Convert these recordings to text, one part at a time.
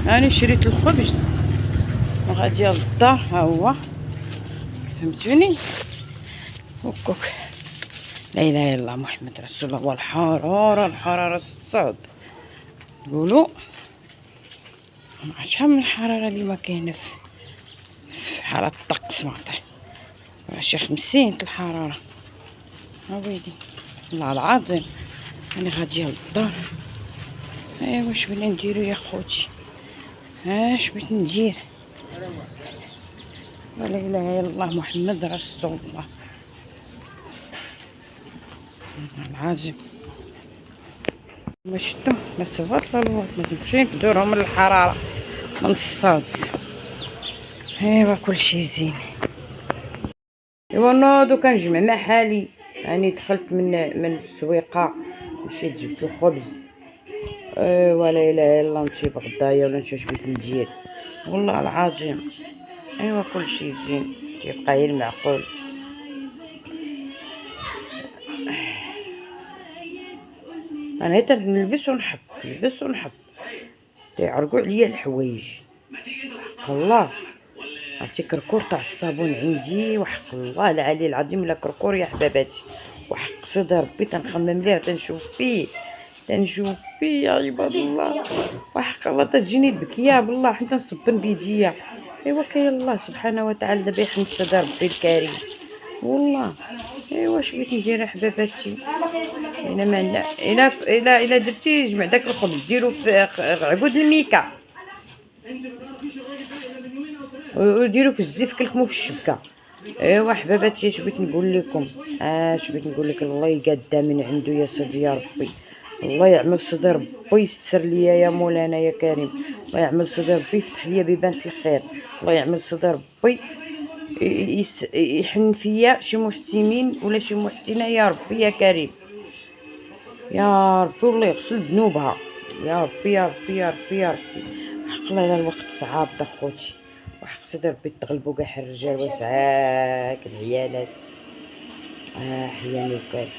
راني شريت الخبز وغادي للدار، ها هو فهمتوني. وكوك لا اله الا الله محمد رسول الله. والحراره الصاد تقولوا شحال من الحراره اللي ما كاينه في حاله الطقس، معطيه شي 50 الحراره. ويلي والله العظيم انا غاديه للدار. ايوا واش بغينا نديرو يا خوتي؟ اش بغيت ندير؟ ولا اله الا الله محمد رسول الله العظيم. ما شفتو لا صفات لا الوقت، ما تمشي ندورهم من الحراره من الصاد. ايوا كلشي زين. ايوا نوضو كنجمع مع حالي، راني دخلت من السويقه مشيت جبت الخبز. ولا اله الا الله نمشي بغدايه ولا نشوف بغيت ندير والله العظيم. ايوا كلشي زين تيبقى غير المعقول. انا حتى نلبس ونحط نلبس ونحط تيعرقوا عليا الحوايج. حق الله عرفتي كركور تاع الصابون عندي، وحق الله العلي العظيم لا كركور يا حباباتي، وحق صدى ربي تنخمم ليه تنشوف فيه يا عباد الله. وحق الله تجيني البكيه بالله حتى نصبن بيديا. ايوا كاين الله سبحانه وتعالى دابا يحن صدى ربي الكريم والله. ايوا واش بغيت ندير حباباتي؟ الا ما الا درتي جمع داك الخبز ديرو في عقود الميكا وديرو في الزيت كلكمو في الشبكه. ايوا حباباتي اش بغيت نقول لكم؟ اش بغيت نقول لك؟ الله يقدا من عنده يا سيدي يا ربي. الله يعمل صدر ربي يسر ليا يا مولانا يا كريم. الله يعمل صدر ربي يفتح ليا بيبان الخير. الله يعمل صدر ربي يحن فيا شي محسنين ولا شي محسنه يا ربي يا كريم يا ربي. والله يغسل ذنوبها يا ربي يا ربي يا ربي يا ربي. حق الله الوقت صعاب دا خوتي، وحق سيدي ربي تغلبوا كاع الرجال وسعاك العيالات. حياني وكال.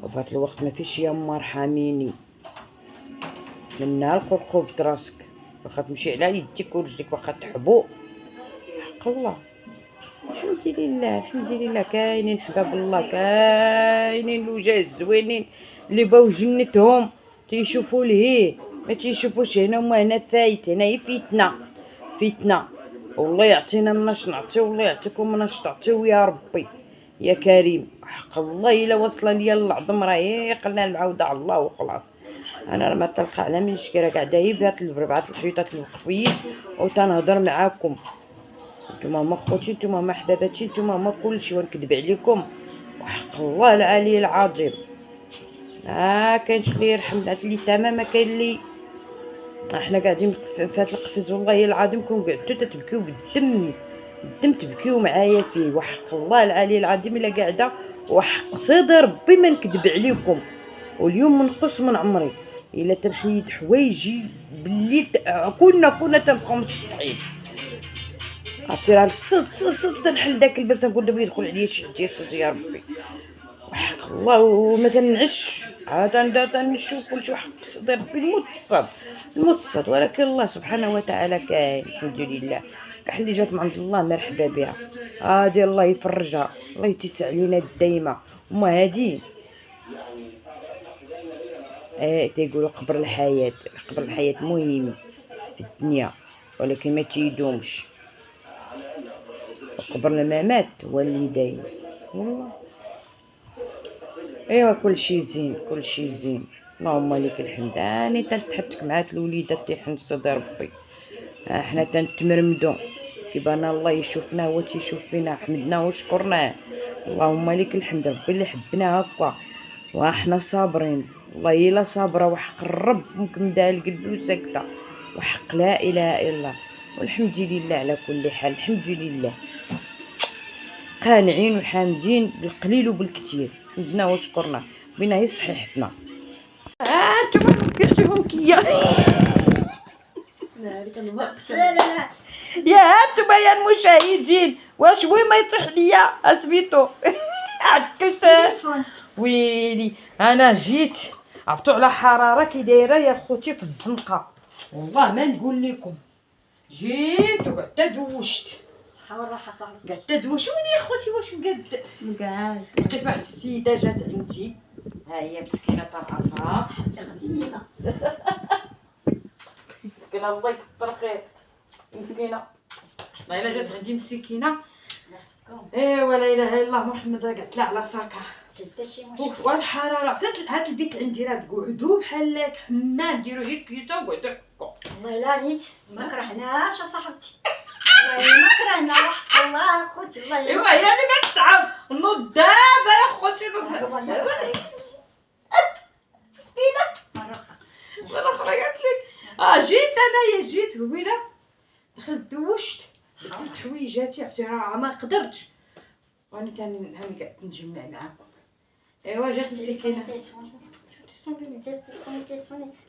وفات الوقت ما فيش يما ارحميني من نهار القرقوب دراسك، واخا تمشي على يديك ورجليك واخا تحبو. حق الله الحمد لله الحمد لله. كاينين حباب الله، كاينين الوجاه الزوينين اللي باو جنتهم تيشوفوا لهيه ما تيشوفوش هنا وما هنا فايت. هنايا فيتنا والله يعطينا مناش نعطيو، والله يعطيكم مناش تعطيو يا ربي يا كريم. حق الله الا واصله ليا العظم راهي قلنا المعوده على الله وخلاص. انا ما تلقى على من شكيره قاعده هي بهاد الربعات الحيوطات الوقفيين وتنهضر معاكم. نتوما ما خوتي، نتوما ما حباباتي، نتوما ما كلشي ونكذب عليكم. وحق الله العلي العظيم كاينش اللي يرحم هاد اللي تمام، ما كاين اللي احنا قاعدين في هاد القفز والله العظيم كون قعدتو تتبكيو بالدم تبكيو معايا فيه. وحق الله العلي العظيم الا قاعده وحق صدر ربي ما نكذب عليكم. واليوم منقص من عمري الا تنحيد حوايجي باللي كنا تنبقاو مسطحين. عرفتي راه الصد تنحل داك الباب تنقول دابا يدخل عليا شي حد يا ربي. وحق الله وما تنعش عاد تنشوف كلشي وحق صدر ربي المتصد. ولكن الله سبحانه وتعالى كاين الحمد لله. كاع اللي جات من عند الله مرحبا بها. هادي الله يفرجها، الله يتسع علينا الدايمه. وما هادي تيقولوا قبر الحياه مهم في الدنيا ولكن ما تيدومش. قبر الممات هو اللي دايم والله. ايوا كلشي زين اللهم لك الحمد. اني تنتحبتك مع الوليدات تيحن صدر ربي. احنا تنتمرمدو كيبان الله يشوفنا هو تيشوف فينا، حمدناه وشكرناه. اللهم لك الحمد ربي اللي حبنا هكا واحنا صابرين. والله الا صابره وحق الرب مكمده القلب وساكته وحق لا اله الا الله. والحمد لله على كل حال. الحمد لله قانعين وحامدين بالقليل وبالكثير. حمدنا وشكرنا بينا يصحيحتنا. انتم كيعجبهم كيا لا يا انتم يا المشاهدين. واش بوي ما يطيح ليا اسميتو عكلت ويلي. انا جيت عرفتو على حراره كي دايره يا خوتي في الزنقه. والله ما نقول لكم، جيت وقعدت دوشت. الصحة والراحة صاحبتي. قعدت دوش. وين يا خوتي واش مقعد لقيت واحد السيده جات عندي، ها هي مسكينه طرقفها. حتى قديمة. مسكينه الله يكثر خير، مسكينه والله الا جات عندي مسكينه. ايوا لا اله الا الله محمد، قعدت لها على ساكها. حتى شي مشكل. والحراره هاد البيت عندي راه تقعدوا بحال هاك حمام، ديروا غير كيسه وقعدوا حكوا. والله لا نيت ما كرهناش اصاحبتي، والله ما كرهنا وحق الله اخوتي والله. ايوا هي اللي ما تتعب نوض دابا يا خوتي. مسكينه مرة أخرى قالت لي جيت أنايا، جيت ويلا دخلت دوشت درت حويجاتي، عرفتي راه ما قدرتش، وأنا هاني قاعدة نجمع معاكم. إيوا جات مسكينة.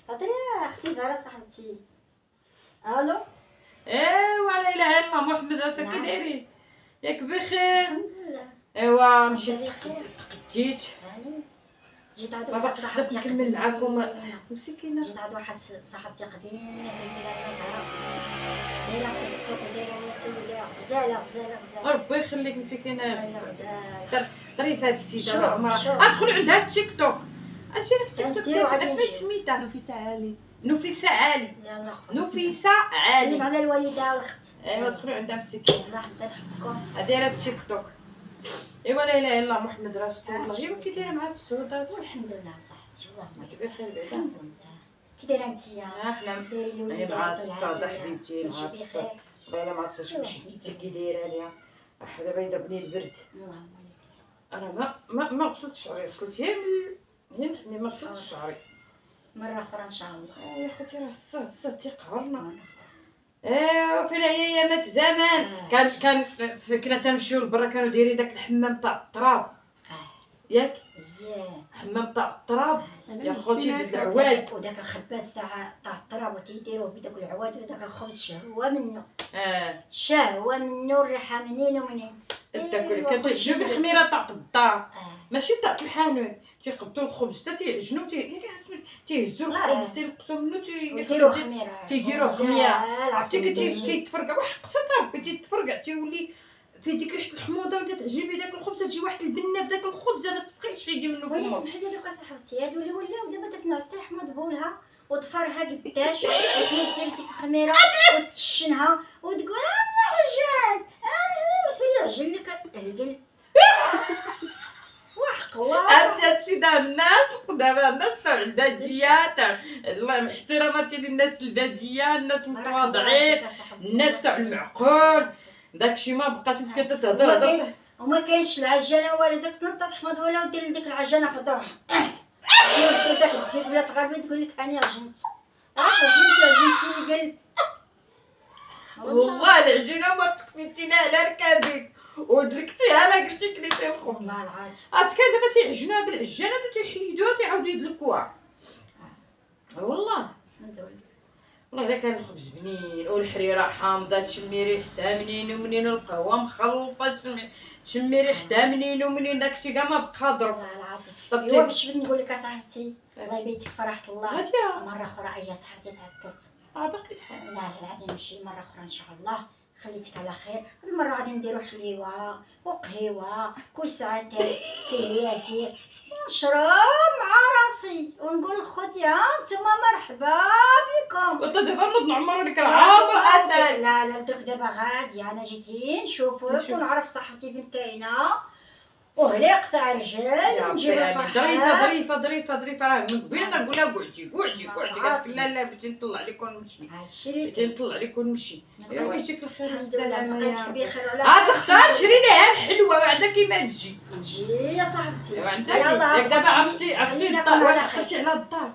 هضري اختي زهرة صاحبتي. الو. إيوا لا إله إلا الله محمد، راسك كي دايرين؟ ياك بخير؟ الحمد لله. إيوا مشيت جيت جيت عند ما واحد باقي صاحبتي نكمل معاكم مسكينة. جيت عند واحد صاحبتي قديم اللي لها زهرة دايرة تيك توك ودايرة يوتيوب ودايرة غزالة غزالة غزالة. ربي يخليك مسكينة. غزالة. ظريفة هاد السيدة راه عمرها ادخل عندها في تيك توك. اجي في تيك توك اسمها سميتها نفيسة علي. نفيسة علي. يلا نفيسة علي. سلم على الوالدة والأخت. ايوا دخلوا عندها مسكينة. الله حتى نحبكم. دايرة في تيك توك. ايوا لا اله الا الله محمد رسول الله. ايوا كي دايرة مع السودات؟ والحمد لله صحتي والله ما تبقى بخير بعدا. الحمد لله. كي دايرة نتيا؟ احنا دايرة الوليدات مع الصاد حبيبتي، مع ماشي الصاد. بخير. والله الا ما عرفتش واش انتي كي دايرة ليها. دابا يضربني البرد. اللهم انا ما غسلتش شعري، غسلت هي من ما غسلتش شعري. مرة أخرى إن شاء الله. يا خوتي راه الصاد تيقهرنا. ايوا فين هي ايامات زمان كان كنا تنمشيو لبرا، كانوا دايرين داك الحمام تاع التراب ياك، حمام تاع التراب يا خوتي بالعواد، وداك الخباز تاع التراب وتيديروه بداك العواد وداك الخبز شهوة منه. شهوة منه، الريحة منين ومنين. تاكل كان تعجبني الخميره تاع الدار ماشي تاع الحانوت، تيقبطوا الخبز حتى تيعجنوا تيهزوا الخبز تينقصوا منه تيديروه خميره. تيديروه خميره، عرفتي تيتفرقع واحد قصه ربي تيتفرقع، تيولي في ديك ريحه الحموضه وانت تعجبي داك الخبز، تجي واحد البنه بداك الخبز ما تسقيش يجي منه ويلي فمك. سمحي لي دوك صاحبتي هادو اللي ولاو دابا داك الناس تيحمض بولها وتفرها قداش وتدير ديك الخميره وتشنها وتقول انا عجان انا وسير عجن لك القلب. وحق الله هادشي تاع الناس دابا، الناس تاع الباديه تاع الله احتراماتي للناس الباديه، الناس المتواضعين، الناس تاع المعقول، داكشي ما بقاش انت كتهضر وما كاينش العجانه والو داك تنطط تحمض ولا ودير ديك العجانه في الضوء دير داك الخيط ولا تغربي تقول لك انا عجنت. علاش عجنتي القلب؟ والله العجينه ما تكفيتينا على ركابك ودلكتيها لا قلتي كليتي الخبز. والله العظيم كان دابا تيعجنوها بالعجانه وتيحيدوها تيعاودوا يدلكوها. والله والله الا كان الخبز بنين والحريره حامضه تشمي ريحتها منين ومنين، والقهوه مخلطه تشمي ريحتها منين ومنين، داكشي كاع ما بقى ضرب. والله العظيم. ايوا باش نقول لك اصاحبتي الله يبيتك فرحة الله، مره اخرى اي صاحبتي تعطلت. باقي الحال. لا غادي نمشي مره اخرى ان شاء الله، خليتك على خير. هاد المره غادي نديرو حليوه وقهيوه كوساتي فيه ياسير نشرب مع راسي ونقول خوتي ها نتوما مرحبا بكم. وانت دابا نوض نعمر لك العامر اتاي. لا درك دابا غادي انا جيتي نشوفك ونعرف صاحبتي فين كاينه وهلي قطع رجل ونجيب ظريفه راه من قبيله تنقولها قعدي قالت لا لا بغيتي نطلع عليك ونمشي، بغيتي نطلع عليك ونمشي. ايوا يجيك الخير الحمد لله لقيتك بخير. تختار تشري ليها الحلوه بعدا كيما تجي يا صاحبتي. عندك ياك دابا عرفتي الدار واش عقلتي على الدار؟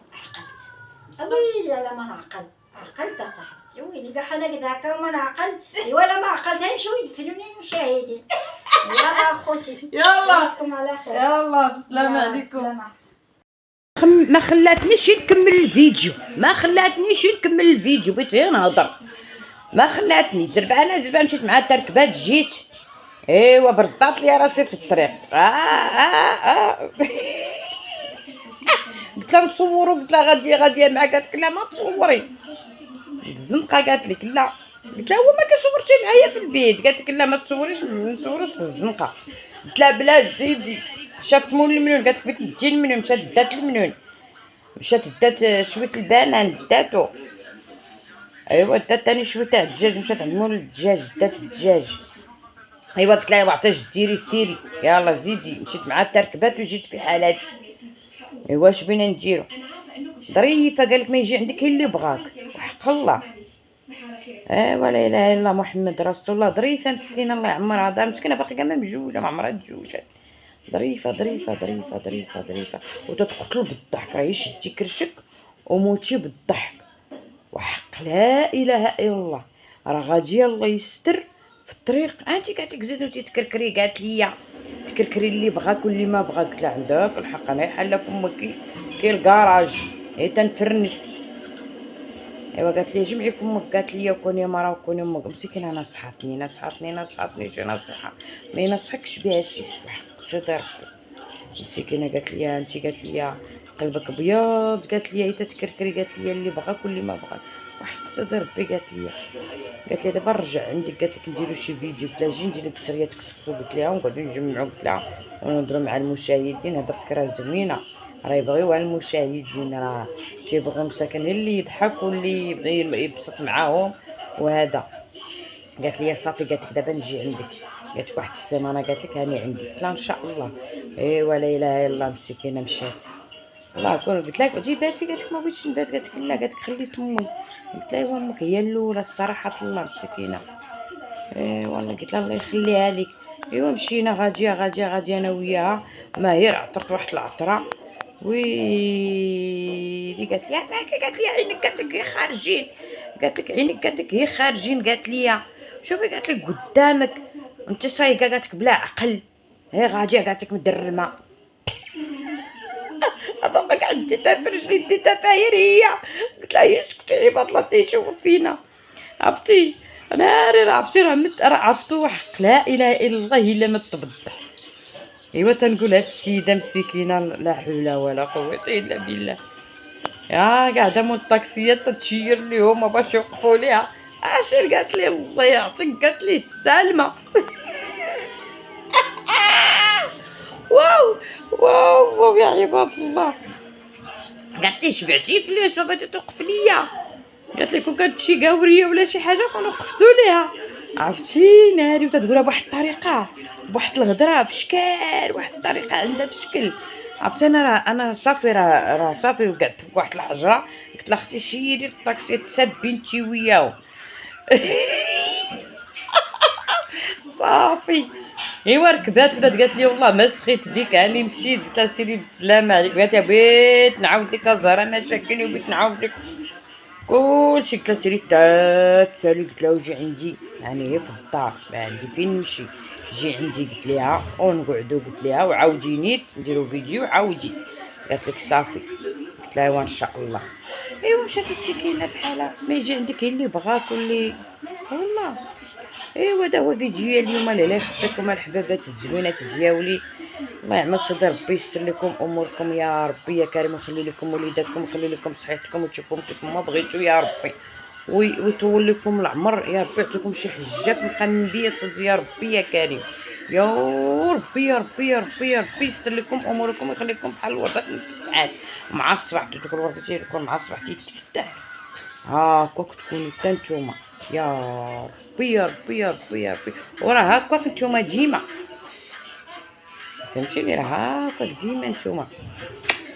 عقلت ويلي لا ما نعقل. عقلت صاحبتي ويلي كاع حنا كدا هكا وما نعقل. ايوا لا ما عقلت يمشيو يدفنوني المشاهدين. يلا اخوتي يلا نشوفكم على خير. يلا بالسلامه عليكم. ما خلاتنيش نكمل الفيديو، بغيت غير نهضر، ما خلاتني زربانه مشيت مع التركبات جيت. ايوا برزطات لي راسي في الطريق. قلت لها نصوروا، قلت لها غاديه معاك، قالت لك لا ما تصوري. الزنقه قالت لك لا. قلت لها هو ما كيصورش معايا في البيت. قالت لك لا ما تصوريش، ما نصوروش في الزنقه. قلت لها بلا زيدي. شافت مول المنون قالت لك بغيت ندي المنون، مشات دات المنون، مشات دات شويه البنان داتو. ايوا دات تاني شويه تاع الدجاج، مشات عند مول الدجاج دات الدجاج. ايوا قلت لها عطاش ديري سيري يلا زيدي. مشيت معاه تركبات وجيت في حالاتي. ايوا اش بينا نديرو؟ ظريفه قالك ما يجي عندك اللي بغاك وحق الله. ولا اله الا الله محمد رسول الله. ظريفه مسكينه الله يعمرها دار مسكينه باقي كاع ما مجوجه ما عمرها تزوجات. ظريفه ظريفه ظريفه ظريفه ظريفه وتتقتل بالضحك. راهي شدي كرشك وموتي بالضحك وحق لا اله الا الله. راه غادي الله يستر في الطريق. انت قالت لك زيدو تكركري. قالت لي تكركري اللي بغاك واللي ما بغاك. قلت لها عندك الحق انا حاله فمك كي الكراج تنفرنس. ايوا قالت لي جمعي فمك. قالت لي كوني مرا وكوني امك. مسكينه نصحتني شي نصيحه ما ينصحكش بها شي وحق سيدي ربي. مسكينه قالت لي انت قالت لي قلبك ابيض. قالت لي حتى تكركري. قالت لي اللي بغاك واللي ما بغاك وحق سيدي ربي. قالت لي دابا نرجع عندك. قالت لك نديرو شي فيديو. قلت لها جي ندير لك سريات كسكسو. قلت لها ونقعدو نجمعو. قلت لها ونهضرو مع المشاهدين. هضرتك راه زوينه راه يبغيوها المشاهدين. راه تيبغيو مساكن اللي يضحك واللي يبغي يبسط معاهم وهذا. قالت لي صافي. قالت لك دابا نجي عندك. قالت لك واحد السيمانه. قالت لك هاني عندي. قلت لها ان شاء الله. ايوا لا اله الا الله. مسكينه مشات الله يكون. قلت لها اقعدي باتي. قالت لك ما بغيتش نبات. قالت لك لا. قالت لك خليت امي. قلت لها ايوا امك هي الاولى الصراحه الله مسكينه. والله قلت لها الله يخليها لك. ايوا مشينا غاديه انا وياها. ماهر عطرت واحد العطره ويلي. قالت لي قالت لي عينك. قالت لك هي خارجين. قالت لك عينك. قالت لك هي خارجين. قالت لي شوفي. قالت لك قدامك انت سايقه. قالت لك بلا عقل هي غاديه. قالت لك مدرمه. باقي عندي تا فرجلي ديتها فاير هي. قلت لها اسكتي عباد الله تيشوفوا فينا. عرفتي ناري راه عرفتي راه عرفتو حق لا اله الا الله الا ما تبضح. ايوا تنقول هاد السيده مسكينه لا حول ولا قوه الا بالله. قاعده مول الطاكسيات تتشير ليهم باش يوقفوا ليها. سير. قالت لي الله يعطيك. قالت لي السالمه. واو يا عباد الله. قالت لي شبعتي فلوس وبغيتي توقف ليا. قالت لي كون كانت شي قاوريه ولا شي حاجه كون وقفتو ليها. عرفتي ناري وتتقولها بواحد الطريقه بواحد الهضره بشكل واحد الطريقه عندها بشكل. عرفتي انا صافي راه صافي وقعدت في واحد الحجره. قلت لها اختي شيدي الطاكسي تسبي انتي وياهم. صافي. ايوا ركبات بدات. قالت لي والله ما سخيت بك هاني مشيت. قلت لها سيري بالسلامه عليك. قالت لي بغيت نعاود لك الزهره مشاكل وبغيت نعاود لك كلشي. قلت لها سيري تسالي. قلت لها وجي عندي يعني هي في الدار ما عندي فين نمشي. جي عندي قلت لها ونقعدو. قلت لها وعاوديني نديرو فيديو عاودي. قالت لك صافي. قلت لها ان شاء الله. ايوا مشات مسكينه بحالها ما يجي عندك اللي بغاك واللي والله. ايوا دا هو فيديو اليوم. لا يخصكم الحبابات الزوينات دياولي. الله يعمر صدر ربي يستر لكم اموركم يا ربي يا كريم. ويخلي لكم وليداتكم ويخلي لكم صحتكم وتشوفوهم كيف ما بغيتو يا ربي. ويطول لكم العمر يا ربي. يعطيكم شي حجات مقنبيه صد يا ربي يا كريم يا ربي يا ربي يا ربي يا ربي يستر لكم اموركم ويخليكم بحال الوردات المفتحات مع الصباح. تدخل الورده تيكون مع الصباح تيتفتح هاكاك تكونوا حتى نتوما يا ربي يا ربي يا ربي يا ربي. وراه هاكاك نتوما ديما فهمتيني. راه هاكاك ديما نتوما.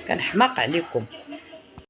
كنحماق عليكم.